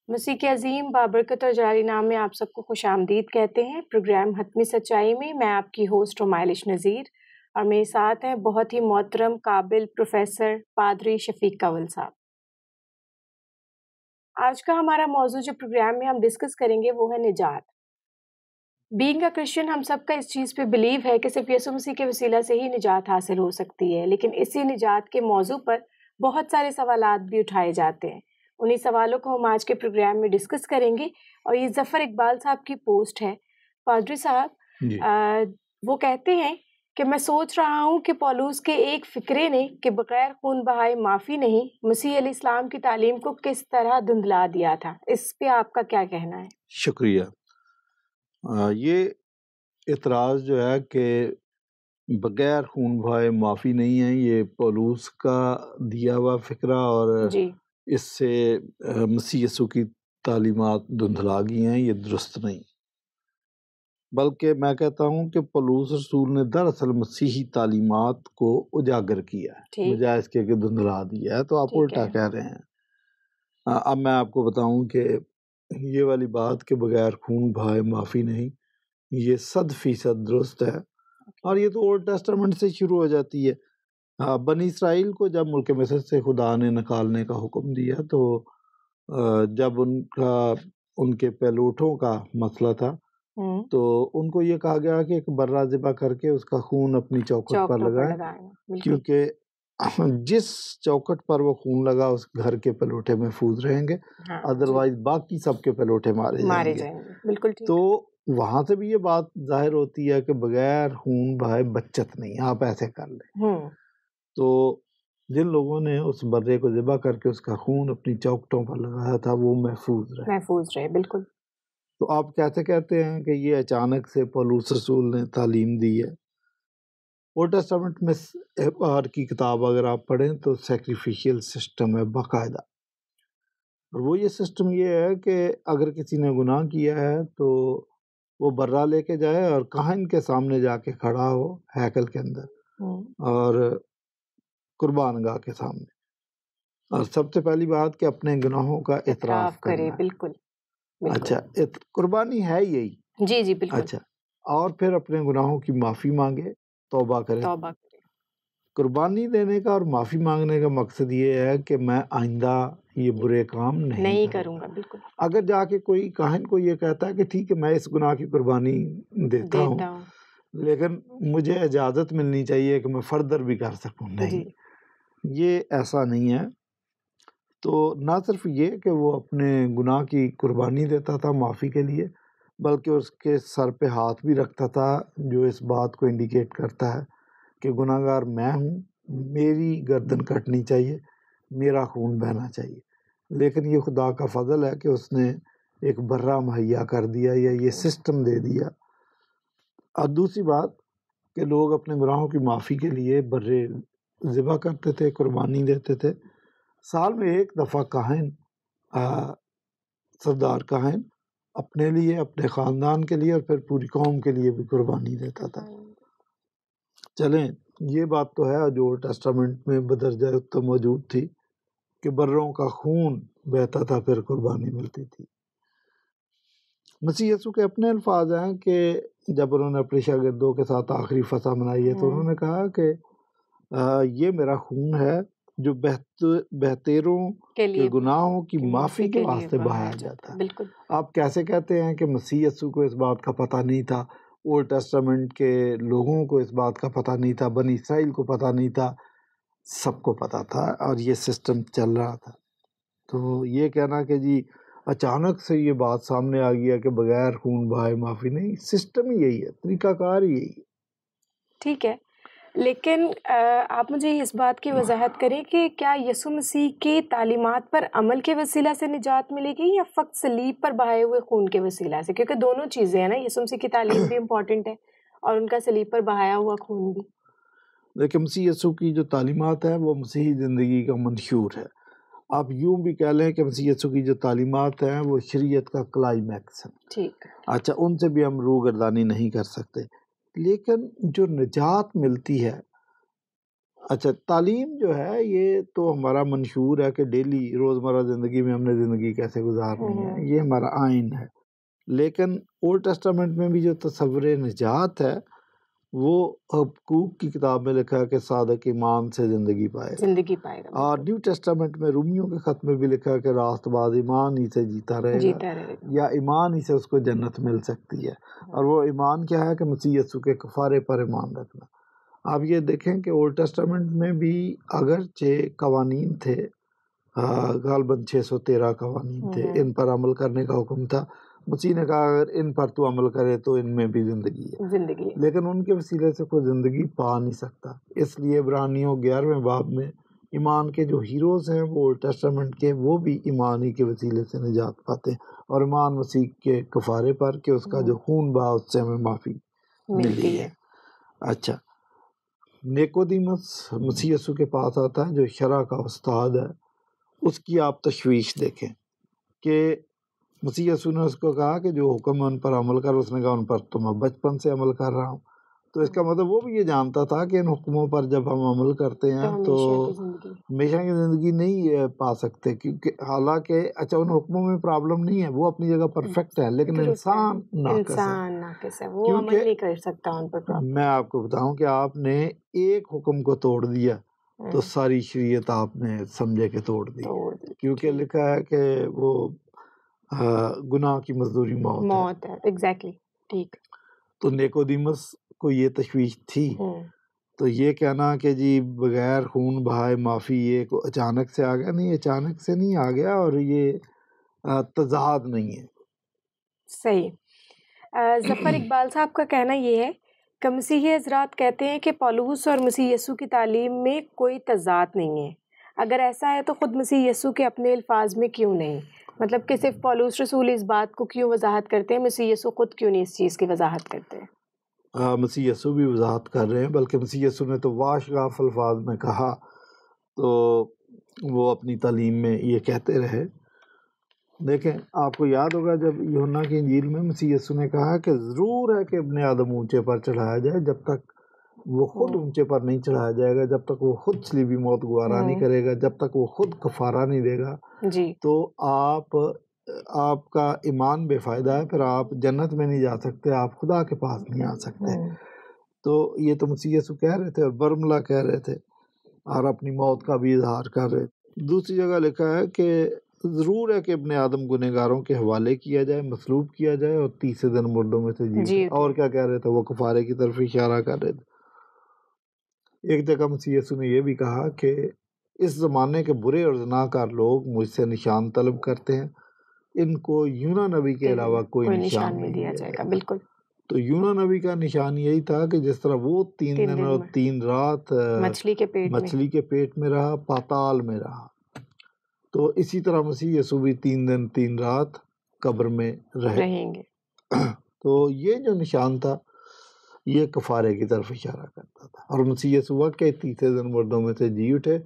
مسیح کے عظیم بابرکت اور جلالی نام میں آپ سب کو خوش آمدید کہتے ہیں۔ پروگرام حتمی سچائی میں آپ کی ہوسٹ رومائلش نذیر اور میرے ساتھ ہیں بہت ہی محترم قابل پروفیسر پادری شفیق کنول صاحب۔ آج کا ہمارا موضوع جو پروگرام میں ہم ڈسکس کریں گے وہ ہے نجات۔ بینگ اے کرسچن ہم سب کا اس چیز پہ بلیو ہے کہ صرف یسوع مسیح کے وسیلہ سے ہی نجات حاصل ہو سکتی ہے، لیکن اسی نجات کے موضوع پر بہت سارے سوالات بھی اٹھائے جاتے ہیں۔ انہی سوالوں کو ہم آج کے پروگرام میں ڈسکس کریں گے، اور یہ ظفر اقبال صاحب کی پوسٹ ہے۔ پادری صاحب جی وہ کہتے ہیں کہ میں سوچ رہا ہوں کہ پولوس کے ایک فقرے نے کہ بغیر خون بہائے معافی نہیں، مسیح علیہ السلام کی تعلیم کو کس طرح دھندلا دیا تھا۔ اس پہ آپ کا کیا کہنا ہے؟ شکریہ۔ یہ اعتراض جو ہے کہ بغیر خون بہائے معافی نہیں ہے، یہ پولوس کا دیا ہوا فکرہ، اور جی اس سے مسیح یسوع کی تعلیمات دھندلا گئی ہیں، یہ درست نہیں۔ بلکہ میں کہتا ہوں کہ پولوس رسول نے دراصل مسیحی تعلیمات کو اجاگر کیا ہے بجائے اس کے کہ دھندلا دیا ہے، تو آپ الٹا کہہ رہے ہیں۔ اب میں آپ کو بتاؤں کہ یہ والی بات کہ بغیر خون بہائے معافی نہیں، یہ 100% درست ہے، اور یہ تو اولڈ ٹیسٹامنٹ سے شروع ہو جاتی ہے۔ بنی اسرائیل کو جب ملک مصر سے خدا نے نکالنے کا حکم دیا، تو جب ان کے پہلوٹوں کا مسئلہ تھا، تو ان کو یہ کہا گیا کہ ایک برہ ذبح کر کے اس کا خون اپنی چوکھٹ پر لگائیں، کیونکہ جس چوکھٹ پر وہ خون لگا اس گھر کے پلوٹے محفوظ رہیں گے، ادروائز باقی سب کے پلوٹے مارے جائیں گے۔ بالکل۔ تو وہاں سے بھی یہ بات ظاہر ہوتی ہے کہ بغیر خون بہائے بچت نہیں، آپ ایسے کر لیں۔ تو جن لوگوں نے اس برے کو ذبح کر کے اس کا خون اپنی چوکھٹوں پر لگایا تھا وہ محفوظ رہے۔ بالکل۔ تو آپ کیسے کہتے ہیں کہ یہ اچانک سے پولوس رسول نے تعلیم دی ہے؟ اولڈ ٹیسٹامنٹ میں اور کی کتاب اگر آپ پڑھیں تو سیکریفیشل سسٹم ہے باقاعدہ، اور وہ یہ سسٹم یہ ہے کہ اگر کسی نے گناہ کیا ہے تو وہ برہ لے کے جائے اور کاہن کے سامنے جا کے کھڑا ہو ہیکل کے اندر اور قربان گاہ کے سامنے، اور سب سے پہلی بات کہ اپنے گناہوں کا اعتراف کرے۔ بالکل۔ اچھا، قربانی ہے یہی؟ جی بالکل۔ اچھا، اور پھر اپنے گناہوں کی معافی مانگے، توبہ کرے۔ قربانی دینے کا اور معافی مانگنے کا مقصد یہ ہے کہ میں آئندہ یہ برے کام نہیں کروں گا۔ بالکل۔ اگر جا کے کوئی کاہن کو یہ کہتا ہے کہ ٹھیک ہے میں اس گناہ کی قربانی دیتا ہوں، لیکن مجھے اجازت ملنی چاہیے کہ میں فردر بھی کر سکوں، نہیں، یہ ایسا نہیں ہے۔ تو نہ صرف یہ کہ وہ اپنے گناہ کی قربانی دیتا تھا معافی کے لیے، بلکہ اس کے سر پہ ہاتھ بھی رکھتا تھا، جو اس بات کو انڈیکیٹ کرتا ہے کہ گناہ گار میں ہوں، میری گردن کٹنی چاہیے، میرا خون بہنا چاہیے۔ لیکن یہ خدا کا فضل ہے کہ اس نے ایک برہ مہیا کر دیا یا یہ سسٹم دے دیا۔ اور دوسری بات کہ لوگ اپنے گناہوں کی معافی کے لیے برے ذبح کرتے تھے، قربانی دیتے تھے۔ سال میں ایک دفعہ کاہن، سردار کاہن اپنے لیے، اپنے خاندان کے لیے اور پھر پوری قوم کے لیے بھی قربانی دیتا تھا۔ چلیں، یہ بات تو ہے جو اولڈ ٹیسٹامنٹ میں بدرجہ اتم موجود تھی کہ بروں کا خون بہتا تھا پھر قربانی ملتی تھی۔ مسیح یسوع کے اپنے الفاظ ہیں کہ جب انہوں نے اپنے شاگردوں کے ساتھ آخری فصح منائی ہے تو انہوں نے کہا کہ یہ میرا خون ہے جو بہتیروں کے گناہوں کی معافی کے واسطے بہایا جاتا ہے۔ بالکل۔ آپ کیسے کہتے ہیں کہ مسیح یسوع کو اس بات کا پتہ نہیں تھا، اولڈ ٹیسٹامنٹ کے لوگوں کو اس بات کا پتہ نہیں تھا، بنی اسرائیل کو پتہ نہیں تھا؟ سب کو پتہ تھا، اور یہ سسٹم چل رہا تھا۔ تو یہ کہنا کہ جی اچانک سے یہ بات سامنے آ گیا کہ بغیر خون بہائے معافی نہیں، سسٹم ہی یہی ہے، طریقہ کار ہی یہی ہے۔ ٹھیک ہے، لیکن آپ مجھے اس بات کی وضاحت کریں کہ کیا یسوع مسیح کی تعلیمات پر عمل کے وسیلہ سے نجات ملے گی یا فقط صلیب پر بہائے ہوئے خون کے وسیلہ سے؟ کیونکہ دونوں چیزیں ہیں نا، یسوع مسیح کی تعلیم بھی امپورٹنٹ ہے اور ان کا صلیب پر بہایا ہوا خون بھی۔ لیکن مسیح یسوع کی جو تعلیمات ہیں وہ مسیحی زندگی کا منشور ہے۔ آپ یوں بھی کہہ لیں کہ مسیح یسوع کی جو تعلیمات ہیں وہ شریعت کا کلائمیکس ہے۔ ٹھیک۔ اچھا، ان سے بھی ہم روگردانی نہیں کر سکتے، لیکن جو نجات ملتی ہے اچھا، تعلیم جو ہے یہ تو ہمارا منشور ہے کہ ڈیلی روزمرہ زندگی میں ہم نے زندگی کیسے گزارنی ہے، یہ ہمارا آئین ہے. لیکن اولڈ ٹیسٹامنٹ میں بھی جو تصور نجات ہے وہ حقوق کی کتاب میں لکھا ہے کہ صادق ایمان سے زندگی پائے گا. اور نیو ٹیسٹامنٹ میں رومیوں کے خط میں بھی لکھا ہے کہ راست باز ایمان ہی سے جیتا رہے گا یا ایمان ہی سے اس کو جنت مل سکتی ہے. اور وہ ایمان کیا ہے کہ مسیح یسوع کے کفارے پر ایمان رکھنا. آپ یہ دیکھیں کہ اولڈ ٹیسٹامنٹ میں بھی اگرچہ قوانین تھے، غالباً 613 قوانین تھے، ان پر عمل کرنے کا حکم تھا. مسیح نے کہا اگر ان پر تو عمل کرے تو ان میں بھی زندگی ہے، لیکن ان کے وسیلے سے کوئی زندگی پا نہیں سکتا. اس لیے عبرانیوں 11ویں باب میں ایمان کے جو ہیروز ہیں وہ اولڈ ٹیسٹامنٹ کے، وہ بھی ایمان ہی کے وسیلے سے نجات پاتے ہیں، اور ایمان مسیح کے کفارے پر کہ اس کا جو خون بہا اس سے ہمیں معافی ملی ہے. اچھا، نیکودیمس مسیح یسوع کے پاس آتا ہے جو شرع کا استاد ہے. اس کی آپ تشویش دیکھیں کہ مسیح یسوع نے اس کو کہا کہ جو حکم ان پر عمل کر، اس نے کہا ان پر تو میں بچپن سے عمل کر رہا ہوں. تو اس کا مطلب وہ بھی یہ جانتا تھا کہ ان حکموں پر جب ہم عمل کرتے ہیں تو ہمیشہ کی زندگی نہیں پا سکتے، کیونکہ حالانکہ اچھا ان حکموں میں پرابلم نہیں ہے، وہ اپنی جگہ پرفیکٹ ہے، لیکن انسان ناقص ہے. وہ عمل نہیں کر سکتا ان پر. میں آپ کو بتاؤں کہ آپ نے ایک حکم کو توڑ دیا تو ساری شریعت آپ نے سمجھے کہ توڑ دی، کیونکہ لکھا ہے کہ وہ گناہ کی مزدوری موت ہے. ایگزیکٹلی، ٹھیک. تو نیکودیمس کو یہ تشویش تھی. تو یہ کہنا کہ جی بغیر خون بہائے معافی، یہ اچانک سے آ گیا، نہیں، اچانک سے نہیں آ گیا، اور یہ تضاد نہیں ہے. صحیح. ظفر اقبال صاحب کا کہنا یہ ہے کہ مسیحی حضرات کہتے ہیں کہ پولوس اور مسیح یسوع کی تعلیم میں کوئی تضاد نہیں ہے. اگر ایسا ہے تو خود مسیح یسوع کے اپنے الفاظ میں کیوں نہیں؟ مطلب کہ صرف پولوس رسول اس بات کو کیوں وضاحت کرتے ہیں، مسیح یسوع خود کیوں نہیں اس چیز کی وضاحت کرتے ہیں؟ مسیح یسوع بھی وضاحت کر رہے ہیں، بلکہ مسیح یسوع نے تو واشگاف الفاظ میں کہا، تو وہ اپنی تعلیم میں یہ کہتے رہے. دیکھیں، آپ کو یاد ہوگا جب یوحنا کی انجیل میں مسیح یسوع نے کہا کہ ضرور ہے کہ ابن آدم اونچے پر چڑھایا جائے، جب تک وہ خود اونچے پر نہیں چڑھایا جائے گا، جب تک وہ خود صلیبی موت گوارا نہیں کرے گا، جب تک وہ خود کفارہ نہیں دے گا، تو آپ کا ایمان بے فائدہ ہے، پھر آپ جنت میں نہیں جا سکتے، آپ خدا کے پاس نہیں آ سکتے. تو یہ تو مسیح یسوع کہہ رہے تھے اور برملا کہہ رہے تھے، اور اپنی موت کا بھی اظہار کر رہے تھے. دوسری جگہ لکھا ہے کہ ضرور ہے کہ ابن آدم گنہگاروں کے حوالے کیا جائے، مصلوب کیا جائے، اور تیسرے دن مردوں میں سے جی. اور کیا کہہ رہے تھے؟ وہ کفارے کی طرف اشارہ کر رہے تھے. ایک جگہ مسیح یسوع نے یہ بھی کہا کہ اس زمانے کے برے اور زناکار لوگ مجھ سے نشان طلب کرتے ہیں، ان کو یونا نبی کے علاوہ کوئی نشان نہیں دیا جائے گا. بالکل. تو یونا نبی کا نشان یہی تھا کہ جس طرح وہ 3 دن اور 3 رات مچھلی کے پیٹ میں رہا، پاتال میں رہا، تو اسی طرح مسیح یسوع بھی 3 دن 3 رات قبر میں رہیں گے. تو یہ جو نشان تھا یہ کفارے کی طرف اشارہ کرتا تھا، اور مسیح یسوع کے تیسرے دن مردوں میں سے جی اٹھے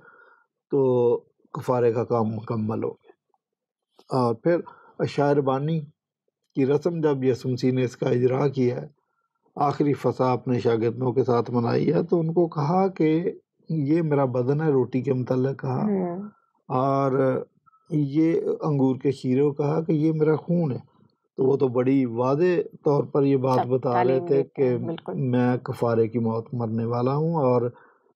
تو کفارے کا کام مکمل ہو گیا. اور پھر عشائر بانی کی رسم جب یسوع مسیح نے اس کا اجرا کیا ہے، آخری فسح اپنے شاگردوں کے ساتھ منائی ہے، تو ان کو کہا کہ یہ میرا بدن ہے، روٹی کے متعلق کہا، اور یہ انگور کے شیرے کو کہا کہ یہ میرا خون ہے. تو وہ تو بڑی واضح طور پر یہ بات بتا رہے تھے کہ میں کفارے کی موت مرنے والا ہوں، اور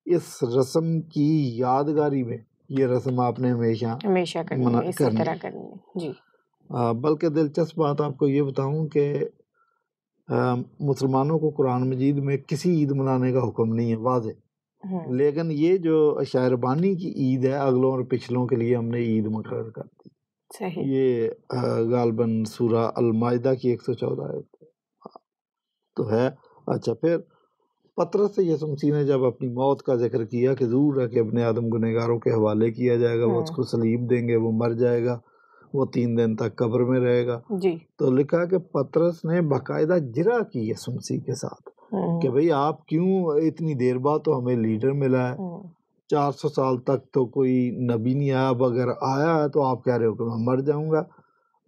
اس رسم کی یادگاری میں یہ رسم آپ نے ہمیشہ کرنی. جی. بلکہ دلچسپ بات آپ کو یہ بتاؤں کہ مسلمانوں کو قرآن مجید میں کسی عید منانے کا حکم نہیں ہے واضح، لیکن یہ جو عشائر بانی کی عید ہے، اگلوں اور پچھلوں کے لیے ہم نے عید مقرر کر دی. یہ غالباً سورہ المائدہ کی 114 آیت تو ہے. اچھا، پھر پطرس سے یسوع مسیح نے جب اپنی موت کا ذکر کیا کہ ضرور ہے کہ ابن آدم گنہگاروں کے حوالے کیا جائے گا، وہ اس کو صلیب دیں گے، وہ مر جائے گا، وہ 3 دن تک قبر میں رہے گا، تو لکھا کہ پطرس نے باقاعدہ جرا کی یسوع مسیح کے ساتھ کہ بھئی آپ کیوں اتنی دیر بعد تو ہمیں لیڈر ملا ہے، 400 سال تک تو کوئی نبی نہیں آیا، اب اگر آیا ہے تو آپ کہہ رہے ہو کہ میں مر جاؤں گا.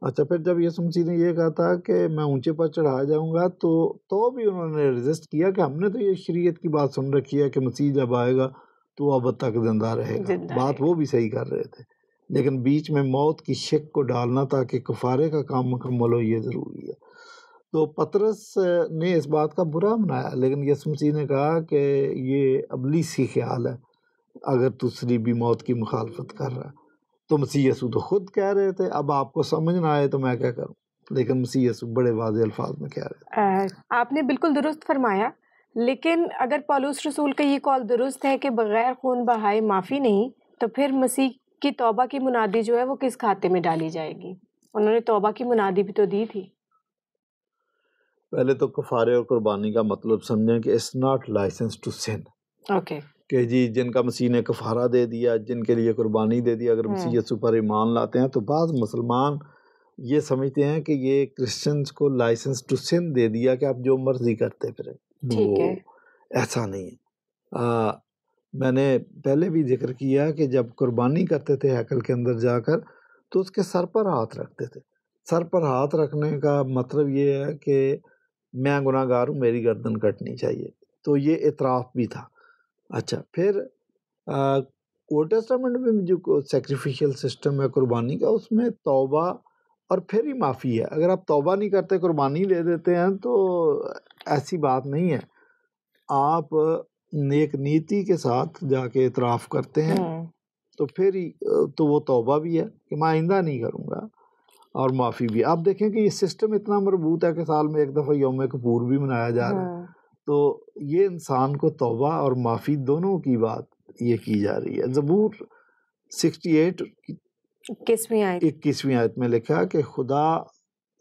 اچھا، پھر جب یسوع مسیح نے یہ کہا تھا کہ میں اونچے پر چڑھایا جاؤں گا، تو بھی انہوں نے ریزسٹ کیا کہ ہم نے تو یہ شریعت کی بات سن رکھی ہے کہ مسیح جب آئے گا تو اب تک زندہ رہے گا. بات وہ بھی صحیح کر رہے تھے، لیکن بیچ میں موت کی شک کو ڈالنا تاکہ کفارے کا کام مکمل ہو، یہ ضروری ہے. تو پطرس نے اس بات کا برا منایا، لیکن یسوع مسیح نے کہا کہ یہ ابلیسی خیال ہے اگر تو صلیبی موت کی مخالفت کر رہا ہے. تو مسیح یسوع تو خود کہہ رہے تھے، اب آپ کو سمجھ نہ آئے تو میں کیا کروں، لیکن مسیح یسوع بڑے واضح الفاظ میں کہہ رہے تھے. آپ نے بالکل درست فرمایا، لیکن اگر پولس رسول کا یہ قول درست ہے کہ بغیر خون بہائے معافی نہیں، تو پھر مسیح کی توبہ کی منادی جو ہے وہ کس کھاتے میں ڈالی جائے گی؟ انہوں نے توبہ کی منادی بھی تو دی تھی. پہلے تو کفارے اور قربانی کا مطلب سمجھیں کہ it's not license to sin. Okay, کہ جی جن کا مسیح نے کفارہ دے دیا، جن کے لیے قربانی دے دی، اگر مسیح یسوع پر ایمان لاتے ہیں تو بعض مسلمان یہ سمجھتے ہیں کہ یہ کرسچنز کو لائسنس ٹو سن دے دیا کہ آپ جو مرضی کرتے پھریں. ٹھیک ہے، ایسا نہیں ہے. میں نے پہلے بھی ذکر کیا کہ جب قربانی کرتے تھے ہیکل کے اندر جا کر تو اس کے سر پر ہاتھ رکھتے تھے. سر پر ہاتھ رکھنے کا مطلب یہ ہے کہ میں گناہ گار ہوں، میری گردن کٹنی چاہیے. تو یہ اعتراف بھی تھا. اچھا، پھر اولڈ ٹیسٹامنٹ میں جو سیکریفیشل سسٹم ہے قربانی کا، اس میں توبہ اور پھر ہی معافی ہے. اگر آپ توبہ نہیں کرتے قربانی دے دیتے ہیں تو ایسی بات نہیں ہے. آپ نیک نیتی کے ساتھ جا کے اعتراف کرتے ہیں تو پھر ہی تو وہ توبہ بھی ہے کہ میں آئندہ نہیں کروں گا، اور معافی بھی. آپ دیکھیں کہ یہ سسٹم اتنا مربوط ہے کہ سال میں ایک دفعہ یوم کپور بھی منایا جا رہا ہے. تو یہ انسان کو توبہ اور معافی دونوں کی بات یہ کی جا رہی ہے. زبور 68 21ویں آیت میں لکھا کہ خدا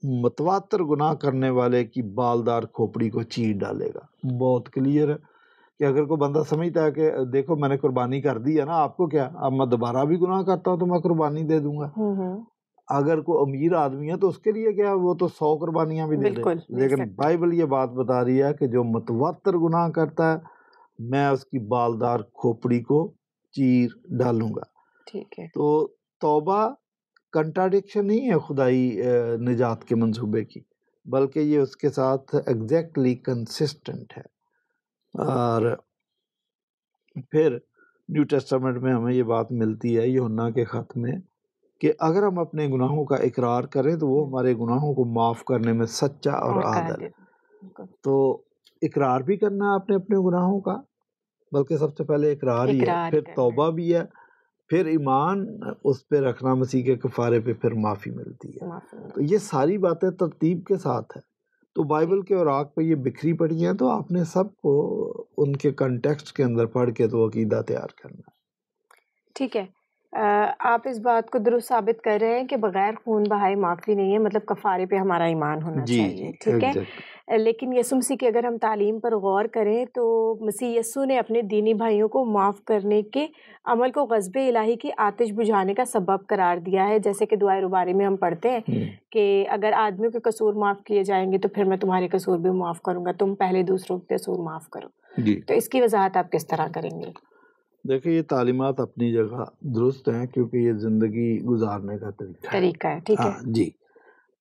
متواتر گناہ کرنے والے کی بالدار کھوپڑی کو چیر ڈالے گا. بہت کلیئر ہے کہ اگر کوئی بندہ سمجھتا ہے کہ دیکھو میں نے قربانی کر دی ہے نا، آپ کو کیا، اب میں دوبارہ بھی گناہ کرتا ہوں تو میں قربانی دے دوں گا. اگر کوئی امیر آدمی ہے تو اس کے لیے کیا، وہ تو 100 قربانیاں بھی دے دے. لیکن بائبل یہ بات بتا رہی ہے کہ جو متواتر گناہ کرتا ہے میں اس کی بالدار کھوپڑی کو چیر ڈالوں گا. ٹھیک ہے، تو توبہ کنٹراڈکشن نہیں ہے خدائی نجات کے منصوبے کی، بلکہ یہ اس کے ساتھ ایگزیکٹلی کنسسٹنٹ ہے. اور پھر نیو ٹیسٹامنٹ میں ہمیں یہ بات ملتی ہے یوحنا کے خط میں کہ اگر ہم اپنے گناہوں کا اقرار کریں تو وہ ہمارے گناہوں کو معاف کرنے میں سچا اور عادل ہے. تو اقرار بھی کرنا ہے اپنے اپنے گناہوں کا، بلکہ سب سے پہلے اقرار ہی ہے، پھر توبہ بھی ہے، پھر ایمان اس پہ رکھنا مسیح کے کفارے پہ، پھر معافی ملتی ہے. تو یہ ساری باتیں ترتیب کے ساتھ ہے. تو بائبل کے اوراق پہ یہ بکھری پڑی ہیں، تو آپ نے سب کو ان کے کنٹیکسٹ کے اندر پڑھ کے تو عقیدہ تیار کرنا. ٹھیک ہے، آپ اس بات کو درست ثابت کر رہے ہیں کہ بغیر خون بہائے معافی نہیں ہے، مطلب کفارے پہ ہمارا ایمان ہونا چاہیے. ٹھیک ہے، لیکن یسوع مسیح کی اگر ہم تعلیم پر غور کریں تو مسیح یسوع نے اپنے دینی بھائیوں کو معاف کرنے کے عمل کو غضب الہی کی آتش بجھانے کا سبب قرار دیا ہے. جیسے کہ دعائے رباری میں ہم پڑھتے ہیں کہ اگر آدمیوں کے قصور معاف کیے جائیں گے تو پھر میں تمہارے قصور بھی معاف کروں گا، تم پہلے دوسروں کے قصور معاف کرو. تو اس کی وضاحت آپ کس طرح کریں گے؟ دیکھیں، یہ تعلیمات اپنی جگہ درست ہیں کیونکہ یہ زندگی گزارنے کا طریقہ ہے. ٹھیک ہے جی.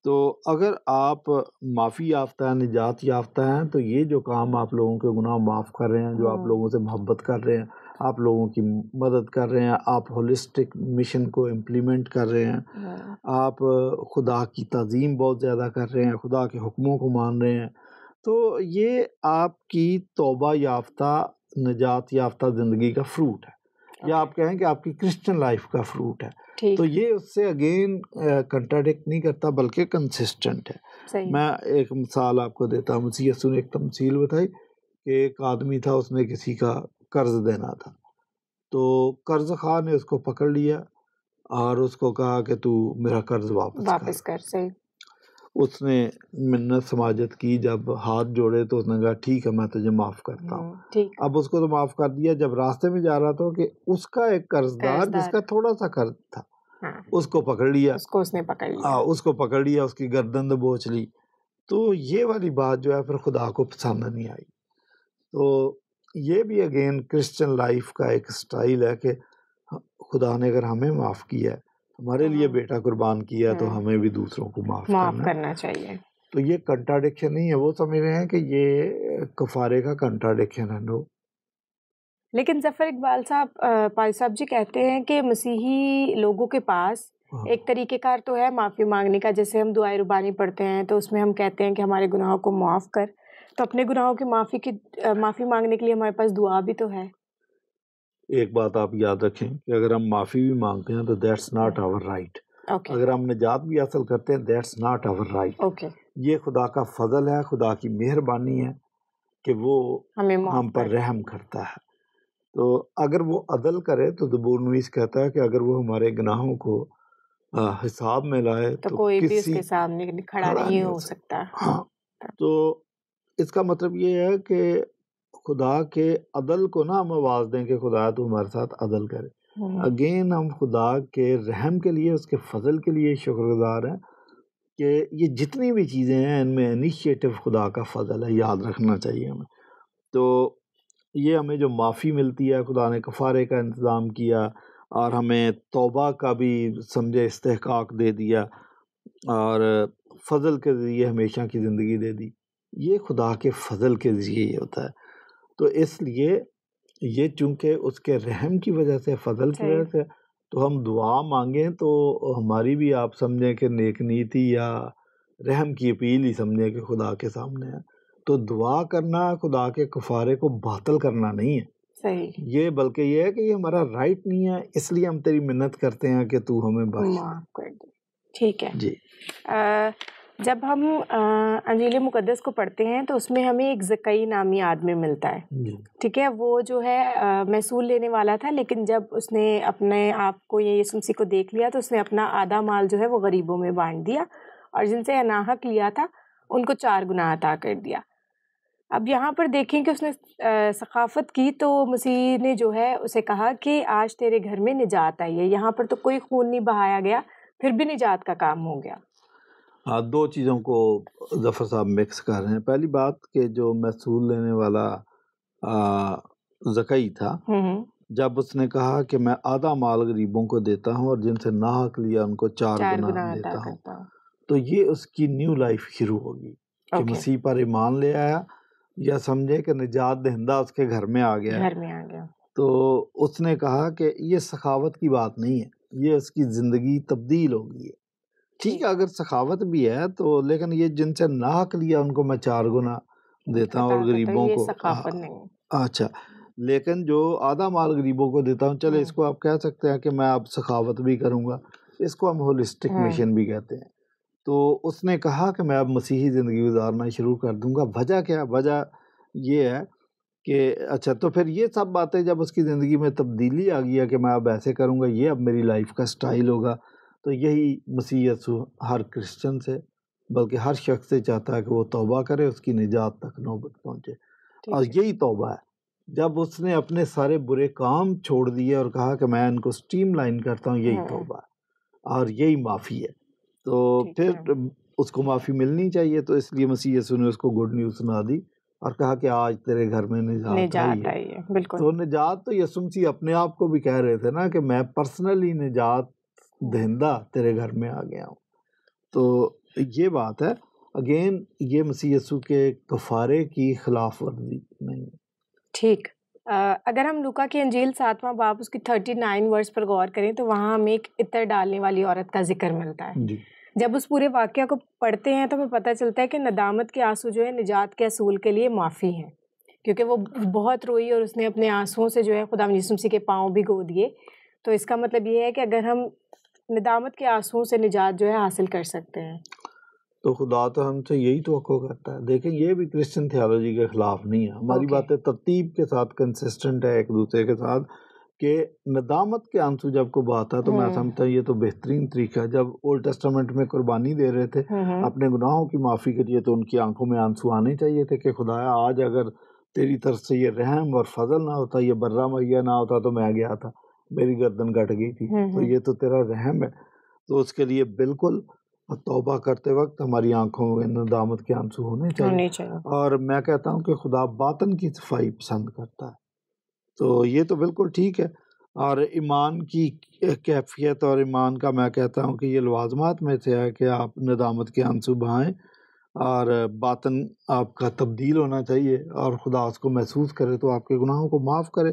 تو اگر آپ معافی یافتہ ہیں، نجات یافتہ ہیں، تو یہ جو کام آپ لوگوں کے گناہ معاف کر رہے ہیں، جو آپ لوگوں سے محبت کر رہے ہیں، آپ لوگوں کی مدد کر رہے ہیں، آپ ہولسٹک مشن کو امپلیمنٹ کر رہے ہیں، آپ خدا کی تعظیم بہت زیادہ کر رہے ہیں، خدا کے حکموں کو مان رہے ہیں، تو یہ آپ کی توبہ یافتہ نجات یافتہ زندگی کا فروٹ ہے، یا آپ کہیں کہ آپ کی کرسچن لائف کا فروٹ ہے. تو یہ اس سے اگین کنٹراڈکٹ نہیں کرتا بلکہ کنسسٹنٹ ہے. میں ایک مثال آپ کو دیتا ہوں. مسیح یسوع نے ایک تمثیل بتائی کہ ایک آدمی تھا، اس نے کسی کا قرض دینا تھا، تو قرض خواہ نے اس کو پکڑ لیا اور اس کو کہا کہ تو میرا قرض واپس کر. اس نے منت سماجت کی، جب ہاتھ جوڑے تو اس نے کہا ٹھیک ہے میں تجھے معاف کرتا ہوں. اب اس کو تو معاف کر دیا. جب راستے میں جا رہا تھا کہ اس کا ایک قرضدار جس کا تھوڑا سا قرض تھا اس کو پکڑ لیا، اس کو پکڑ لیا، اس کی گردن دبوچ لی. تو یہ والی بات جو ہے پھر خدا کو پسند نہیں آئی. تو یہ بھی اگین کرسچن لائف کا ایک سٹائل ہے کہ خدا نے اگر ہمیں معاف کیا ہے، ہمارے لیے بیٹا قربان کیا، تو ہمیں بھی دوسروں کو معاف کرنا چاہیے. تو یہ کنٹراڈکشن نہیں ہے. وہ سمجھ رہے ہیں کہ یہ کفارے کا کنٹراڈکشن ہے. نو، لیکن ظفر اقبال صاحب پال صاحب جی کہتے ہیں کہ مسیحی لوگوں کے پاس ایک طریقہ کار تو ہے معافی مانگنے کا، جیسے ہم دعائے ربانی پڑھتے ہیں تو اس میں ہم کہتے ہیں کہ ہمارے گناہوں کو معاف کر، تو اپنے گناہوں کی معافی مانگنے کے لیے ہمارے پاس دعا بھی تو ہے. ایک بات آپ یاد رکھیں کہ اگر ہم معافی بھی مانگتے ہیں تو that's not our right. Okay اگر ہم نجات بھی حاصل کرتے ہیں that's not our right. Okay یہ خدا کا فضل ہے، خدا کی مہربانی ہے کہ وہ ہمیں معاف ہم پر رحم کرتا ہے. تو اگر وہ عدل کرے تو زبور نویس کہتا ہے کہ اگر وہ ہمارے گناہوں کو حساب میں لائے تو کوئی بھی اس کسی کے سامنے کھڑا نہیں ہو سکتا. ہاں، تو اس کا مطلب یہ ہے کہ خدا کے عدل کو نا ہم آواز دیں کہ خدا تو ہمارے ساتھ عدل کرے. اگین ہم خدا کے رحم کے لیے، اس کے فضل کے لیے شکر گزار ہیں کہ یہ جتنی بھی چیزیں ہیں ان میں انیشیٹو خدا کا فضل ہے، یاد رکھنا چاہیے ہمیں. تو یہ ہمیں جو معافی ملتی ہے، خدا نے کفارے کا انتظام کیا اور ہمیں توبہ کا بھی سمجھے استحقاق دے دیا اور فضل کے ذریعے ہمیشہ کی زندگی دے دی. یہ خدا کے فضل کے ذریعے یہ ہوتا ہے. تو اس لیے یہ چونکہ اس کے رحم کی وجہ سے، فضل کی وجہ سے، تو ہم دعا مانگیں تو ہماری بھی آپ سمجھیں کہ نیک نیتی یا رحم کی اپیل ہی سمجھیں کہ خدا کے سامنے ہے. تو دعا کرنا خدا کے کفارے کو باطل کرنا نہیں ہے صحیح، یہ، بلکہ یہ ہے کہ یہ ہمارا رائٹ نہیں ہے، اس لیے ہم تیری منت کرتے ہیں کہ تو ہمیں بخش معاف کر دے. ٹھیک ہے جی. جب ہم انجیل مقدس کو پڑھتے ہیں تو اس میں ہمیں ایک زکئی نامی آدمی ملتا ہے. ٹھیک ہے، وہ جو ہے محصول لینے والا تھا، لیکن جب اس نے اپنے آپ کو یسوع مسیح کو دیکھ لیا تو اس نے اپنا آدھا مال جو ہے وہ غریبوں میں بانٹ دیا اور جن سے اناحق لیا تھا ان کو 4 گنا عطا کر دیا. اب یہاں پر دیکھیں کہ اس نے ثقافت کی تو مسیح نے جو ہے اسے کہا کہ آج تیرے گھر میں نجات آئی ہے. یہاں پر تو کوئی خون نہیں بہایا گیا، پھر بھی نجات کا کام ہو گیا. ہاں، 2 چیزوں کو ظفر صاحب مکس کر رہے ہیں. پہلی بات کہ جو محصول لینے والا زکئی تھا، جب اس نے کہا کہ میں آدھا مال غریبوں کو دیتا ہوں اور جن سے ناحق لیا ان کو 4 گنا دیتا ہوں، تو یہ اس کی نیو لائف شروع ہوگی کہ مسیح پر ایمان لے آیا یا سمجھے کہ نجات دہندہ اس کے گھر میں آ گیا. تو اس نے کہا کہ یہ سخاوت کی بات نہیں ہے، یہ اس کی زندگی تبدیل ہو گئی ہے. ٹھیک ہے، اگر سخاوت بھی ہے تو لیکن یہ جن سے ناحق لیا ان کو میں 4 گنا دیتا ہوں اور غریبوں کو اچھا، لیکن جو آدھا مال غریبوں کو دیتا ہوں، چلے اس کو آپ کہہ سکتے ہیں کہ میں اب سخاوت بھی کروں گا، اس کو ہم ہولسٹک مشن بھی کہتے ہیں. تو اس نے کہا کہ میں اب مسیحی زندگی گزارنا شروع کر دوں گا. وجہ کیا؟ وجہ یہ ہے کہ اچھا، تو پھر یہ سب باتیں جب اس کی زندگی میں تبدیلی آ گئی ہے کہ میں اب ایسے کروں گا، یہ اب میری لائف کا سٹائل ہوگا. تو یہی مسیح یسوع ہر کرسچن سے بلکہ ہر شخص سے چاہتا ہے کہ وہ توبہ کرے، اس کی نجات تک نوبت پہنچے. اور یہی توبہ ہے. جب اس نے اپنے سارے برے کام چھوڑ دیے اور کہا کہ میں ان کو سٹریم لائن کرتا ہوں، یہی توبہ ہے اور یہی معافی ہے. تو پھر اس کو معافی ملنی چاہیے. تو اس لیے مسیح یسوع نے اس کو گڈ نیوز سنا دی اور کہا کہ آج تیرے گھر میں نجات آئی ہے. بالکل. تو نجات تو یسوع مسیح اپنے آپ کو بھی کہہ رہے تھے نا کہ میں پرسنلی نجات دہندہ تیرے گھر میں آ گیا ہوں. تو یہ بات ہے. اگین یہ مسیح یسوع کے کفارے کی خلاف ورزی نہیں. ٹھیک. اگر ہم لوکا کی انجیل 7واں باب اس کی 39 ورس پر غور کریں تو وہاں ہمیں ایک عطر ڈالنے والی عورت کا ذکر ملتا ہے. جی. جب اس پورے واقعہ کو پڑھتے ہیں تو ہمیں پتہ چلتا ہے کہ ندامت کے آنسو جو ہے نجات کے اصول کے لیے معافی ہیں، کیونکہ وہ بہت روئی اور اس نے اپنے آنسوؤں سے جو ہے خدا یسوع مسیح کے پاؤں بھی گو دیے. تو اس کا مطلب یہ ہے کہ اگر ہم ندامت کے آنسوؤں سے نجات جو ہے حاصل کر سکتے ہیں تو خدا تو ہم سے یہی توقع کرتا ہے. دیکھیں یہ بھی کرسچن تھیالوجی کے خلاف نہیں ہے. ہماری باتیں ترتیب کے ساتھ کنسسٹنٹ ہے ایک دوسرے کے ساتھ کہ ندامت کے آنسو جب کو بات ہے تو میں سمجھتا ہوں یہ تو بہترین طریقہ ہے. جب اولڈ ٹیسٹامنٹ میں قربانی دے رہے تھے اپنے گناہوں کی معافی کے لیے تو ان کی آنکھوں میں آنسو آنے چاہیے تھے کہ خدایا آج اگر تیری طرف سے یہ رحم اور فضل نہ ہوتا، یہ برہ مہیا نہ ہوتا تو میں گیا تھا، میری گردن کٹ گئی تھی. تو یہ تو تیرا رحم ہے. تو اس کے لیے بالکل توبہ کرتے وقت ہماری آنکھوں میں ندامت کے آنسو ہونے چاہیے. اور میں کہتا ہوں کہ خدا باطن کی صفائی پسند کرتا ہے. تو یہ تو بالکل ٹھیک ہے. اور ایمان کی کیفیت اور ایمان کا میں کہتا ہوں کہ یہ لوازمات میں سے ہے کہ آپ ندامت کے آنسو بہائیں اور باطن آپ کا تبدیل ہونا چاہیے اور خدا اس کو محسوس کرے تو آپ کے گناہوں کو معاف کرے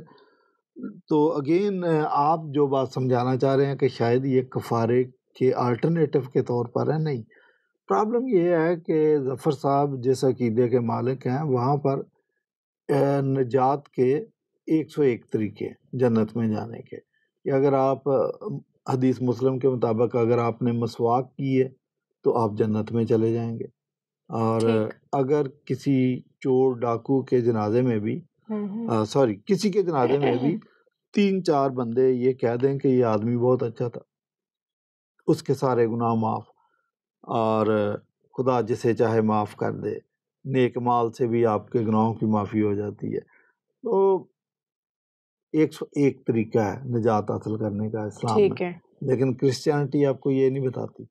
تو اگین آپ جو بات سمجھانا چاہ رہے ہیں کہ شاید یہ کفارے کے آلٹرنیٹو کے طور پر ہے، نہیں، پرابلم یہ ہے کہ ظفر صاحب جس عقیدے کے مالک ہیں وہاں پر نجات کے 101 طریقے جنت میں جانے کے، کہ اگر آپ حدیث مسلم کے مطابق اگر آپ نے مسواک کی ہے تو آپ جنت میں چلے جائیں گے، اور اگر کسی چور ڈاکو کے جنازے میں بھی کسی کے جنازے میں بھی 3-4 بندے یہ کہہ دیں کہ یہ آدمی بہت اچھا تھا، اس کے سارے گناہ معاف، اور خدا جسے چاہے معاف کر دے، نیک مال سے بھی آپ کے گناہوں کی معافی ہو جاتی ہے۔ تو 101 طریقہ ہے نجات حاصل کرنے کا اسلام میں، لیکن کرسچینٹی آپ کو یہ نہیں بتاتی۔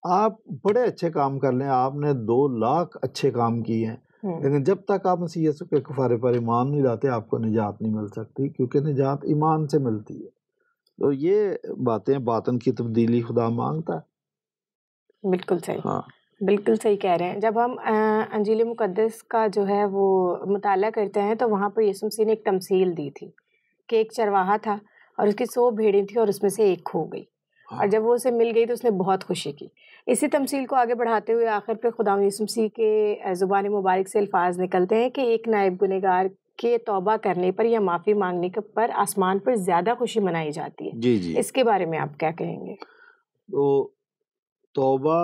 آپ بڑے اچھے کام کر لیں، آپ نے 2 لاکھ اچھے کام کیے ہیں، لیکن جب تک آپ مسیح یسوع کے کفارے پر ایمان نہیں لاتے آپ کو نجات نہیں مل سکتی، کیونکہ نجات ایمان سے ملتی ہے۔ تو یہ باتیں، باطن کی تبدیلی خدا مانگتا ہے۔ بالکل صحیح، ہاں بالکل صحیح کہہ رہے ہیں۔ جب ہم انجیل مقدس کا جو ہے وہ مطالعہ کرتے ہیں تو وہاں پر یسوع مسیح نے ایک تمثیل دی تھی کہ ایک چرواہا تھا اور اس کی 100 بھیڑیں تھیں اور اس میں سے ایک کھو گئی، اور جب وہ اسے مل گئی تو اس نے بہت خوشی کی۔ اسی تمثیل کو آگے بڑھاتے ہوئے آخر پہ خدا یسوع مسیح کے زبان مبارک سے الفاظ نکلتے ہیں کہ ایک نائب گنہگار کے توبہ کرنے پر یا معافی مانگنے پر آسمان پر زیادہ خوشی منائی جاتی ہے۔ جی جی، اس کے بارے میں آپ کیا کہیں گے؟ تو توبہ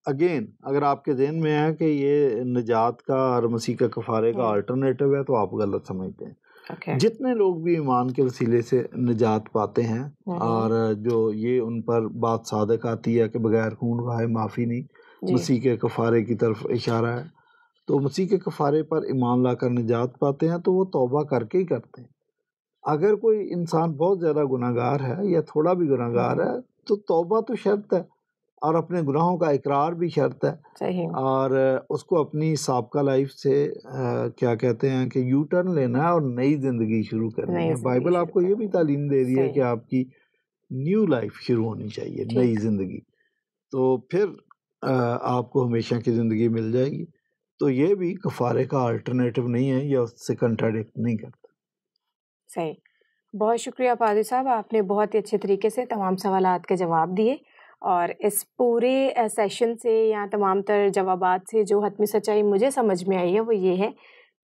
اگین اگر آپ کے ذہن میں ہے کہ یہ نجات کا اور مسیح کے کفارے کا آلٹرنیٹو ہے تو آپ غلط سمجھتے ہیں۔ جتنے لوگ بھی ایمان کے وسیلے سے نجات پاتے ہیں اور جو یہ ان پر بات صادق آتی ہے کہ بغیر خون بہائے معافی نہیں، مسیح کے کفارے کی طرف اشارہ ہے، تو مسیح کے کفارے پر ایمان لا کر نجات پاتے ہیں تو وہ توبہ کر کے ہی کرتے ہیں۔ اگر کوئی انسان بہت زیادہ گناہ گار ہے یا تھوڑا بھی گناہ گار ہے تو توبہ تو شرط ہے، اور اپنے گناہوں کا اقرار بھی شرط ہے، صحیح، اور اس کو اپنی سابقہ لائف سے کیا کہتے ہیں کہ یو ٹرن لینا ہے اور نئی زندگی شروع کرنی ہے۔ بائبل آپ کو یہ بھی تعلیم دے رہی ہے کہ آپ کی نیو لائف شروع ہونی چاہیے، نئی زندگی، تو پھر آپ کو ہمیشہ کی زندگی مل جائے گی۔ تو یہ بھی کفارے کا آلٹرنیٹو نہیں ہے، یا اس سے کنٹراڈکٹ نہیں کرتا۔ صحیح، بہت شکریہ پادری صاحب، آپ نے بہت ہی اچھے طریقے سے تمام سوالات کے جواب دیے، اور اس پورے سیشن سے یا تمام تر جوابات سے جو حتمی سچائی مجھے سمجھ میں آئی ہے وہ یہ ہے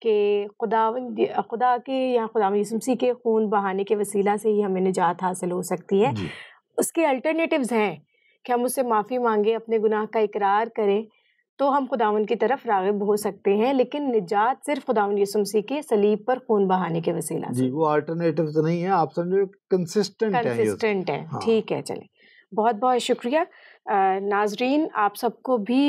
کہ خدا کے یا خدا یسوع مسیح کے خون بہانے کے وسیلہ سے ہی ہمیں نجات حاصل ہو سکتی ہے۔ اس کے الٹرنیٹیوز ہیں کہ ہم اس سے معافی مانگیں، اپنے گناہ کا اقرار کریں تو ہم خداوند کی طرف راغب ہو سکتے ہیں، لیکن نجات صرف خداوند یسوع مسیح کے صلیب پر خون بہانے کے وسیلہ سے۔ جی، وہ الٹرنیٹیو تو نہیں ہے، آپ سمجھو کنسسٹنٹ ہے۔ ٹھیک ہے، چلیں، بہت بہت شکریہ۔ ناظرین، آپ سب کو بھی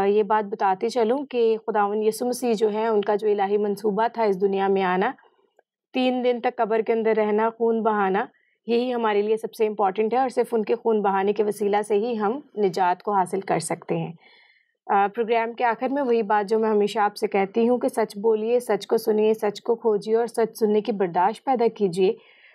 یہ بات بتاتے چلوں کہ خداوند یسوع مسیح جو ہے ان کا جو الہی منصوبہ تھا اس دنیا میں آنا، 3 دن تک قبر کے اندر رہنا، خون بہانا، یہی ہمارے لیے سب سے امپورٹنٹ ہے، اور صرف ان کے خون بہانے کے وسیلہ سے ہی ہم نجات کو حاصل کر سکتے ہیں۔ پروگرام کے آخر میں وہی بات جو میں ہمیشہ آپ سے کہتی ہوں کہ سچ بولیے، سچ کو سنیے، سچ کو کھوجیے اور سچ سننے کی برداشت پیدا کیجیے۔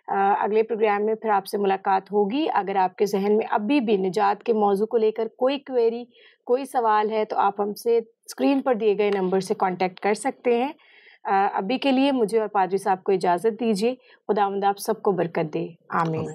اگلے پروگرام میں پھر آپ سے ملاقات ہوگی۔ اگر آپ کے ذہن میں ابھی بھی نجات کے موضوع کو لے کر کوئی کوئری، کوئی سوال ہے تو آپ ہم سے اسکرین پر دیے گئے نمبر سے کانٹیکٹ کر سکتے ہیں۔ ابھی کے لیے مجھے اور پادری صاحب کو اجازت دیجیے۔ خداوند آپ سب کو برکت دے، آمین۔